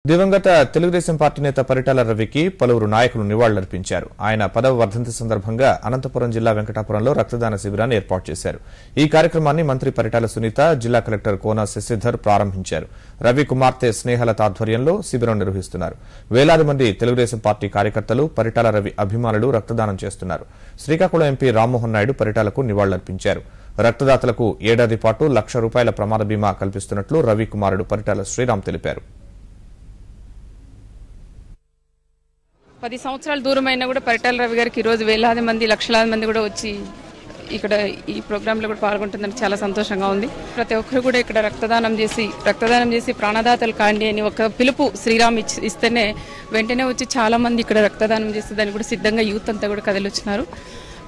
దివంగత తెలుగుదేశం పార్టీ నేత పరిటాల రవికి పలువురు నాయకులు నివాళులర్పించారు. ఆయన 10వ వర్ధంతి సందర్భంగా అనంతపురం జిల్లా వెంకటాపురంలో రక్తదాన శిబిరాన్ని ఏర్పాటు చేశారు. ఈ కార్యక్రమాన్ని మంత్రి పరిటాల సునీత, జిల్లా కలెక్టర్ కోన శశిధర్ ప్రారంభించారు. రవి కుమార్తె స్నేహలత ఆధ్వర్యంలో శిబిరం నిర్వహిస్తున్నారు. వేలాది మంది తెలుగుదేశం పార్టీ కార్యకర్తలు, పరిటాల రవి అభిమానులు రక్తదానం చేస్తున్నారు. శ్రీకాకుళం ఎంపీ రామ్మోహన్ నాయుడు పరిటాలకు నివాళులర్పించారు. రక్తదాతలకు ఏడాది పాటు ₹1,00,000 ప్రమాద బీమా కల్పిస్తున్నట్లు రవి కుమారుడు పరిటాల శ్రీరామ్ తెలిపారు. 10 సంవత్సరాల దూరమైనా కూడా పరిటాల రవి గారికి ఈరోజు వేలాది మంది, లక్షలాది మంది కూడా వచ్చి ఇక్కడ ఈ ప్రోగ్రాంలో కూడా పాల్గొంటుందని చాలా సంతోషంగా ఉంది. ప్రతి ఒక్కరు కూడా ఇక్కడ రక్తదానం చేసి ప్రాణదాతలు కాండి అని ఒక పిలుపు శ్రీరామ్ ఇస్తేనే వెంటనే వచ్చి చాలా మంది ఇక్కడ రక్తదానం చేస్తే దాన్ని కూడా సిద్ధంగా యూత్ అంతా కూడా కదిలొచ్చినారు.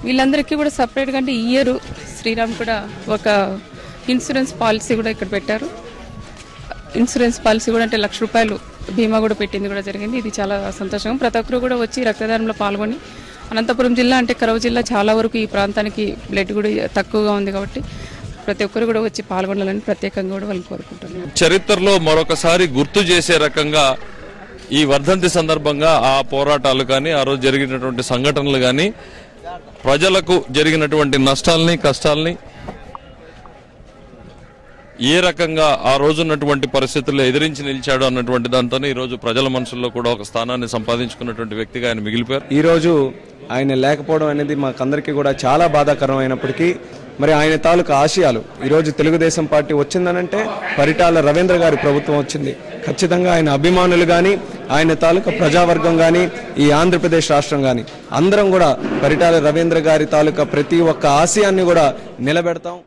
వీళ్ళందరికీ కూడా సపరేట్గా అంటే ఈ ఇయర్ శ్రీరామ్ కూడా ఒక ఇన్సూరెన్స్ పాలసీ కూడా ఇక్కడ పెట్టారు. ఇన్సూరెన్స్ పాలసీ కూడా అంటే ₹1,00,000 బీమా కూడా పెట్టింది కూడా జరిగింది. ఇది చాలా సంతోషం. ప్రతి ఒక్కరు కూడా వచ్చి రక్తదానంలో పాల్గొని, అనంతపురం జిల్లా అంటే కరవ జిల్లా, చాలా వరకు ఈ ప్రాంతానికి బ్లడ్ కూడా తక్కువగా ఉంది కాబట్టి ప్రతి ఒక్కరు కూడా వచ్చి పాల్గొనాలని ప్రత్యేకంగా కూడా వాళ్ళు కోరుకుంటున్నారు. చరిత్రలో మరొకసారి గుర్తు చేసే రకంగా ఈ వర్ధంతి సందర్భంగా ఆ పోరాటాలు కానీ, ఆ రోజు జరిగినటువంటి సంఘటనలు కానీ, ప్రజలకు జరిగినటువంటి నష్టాలని, కష్టాలని ఏ రకంగా ఆ రోజున్నటువంటి పరిస్థితుల్లో ఎదిరించి నిలిచాడు అన్నటువంటి దాంతో ఈ రోజు ప్రజల మనసుల్లో కూడా ఒక స్థానాన్ని సంపాదించుకున్నటువంటి వ్యక్తిగా ఆయన మిగిలిపోయారు. ఈ రోజు ఆయన లేకపోవడం అనేది మాకందరికీ కూడా చాలా బాధాకరమైనప్పటికీ మరి ఆయన తాలూకా ఆశయాలు ఈరోజు తెలుగుదేశం పార్టీ వచ్చిందనంటే పరిటాల రవీంద్ర గారి ప్రభుత్వం వచ్చింది. ఖచ్చితంగా ఆయన అభిమానులు కానీ, ఆయన తాలూకా ప్రజావర్గం కానీ, ఈ ఆంధ్రప్రదేశ్ రాష్ట్రం కానీ అందరం కూడా పరిటాల రవీంద్ర గారి తాలూకా ప్రతి ఒక్క ఆశయాన్ని కూడా నిలబెడతాం.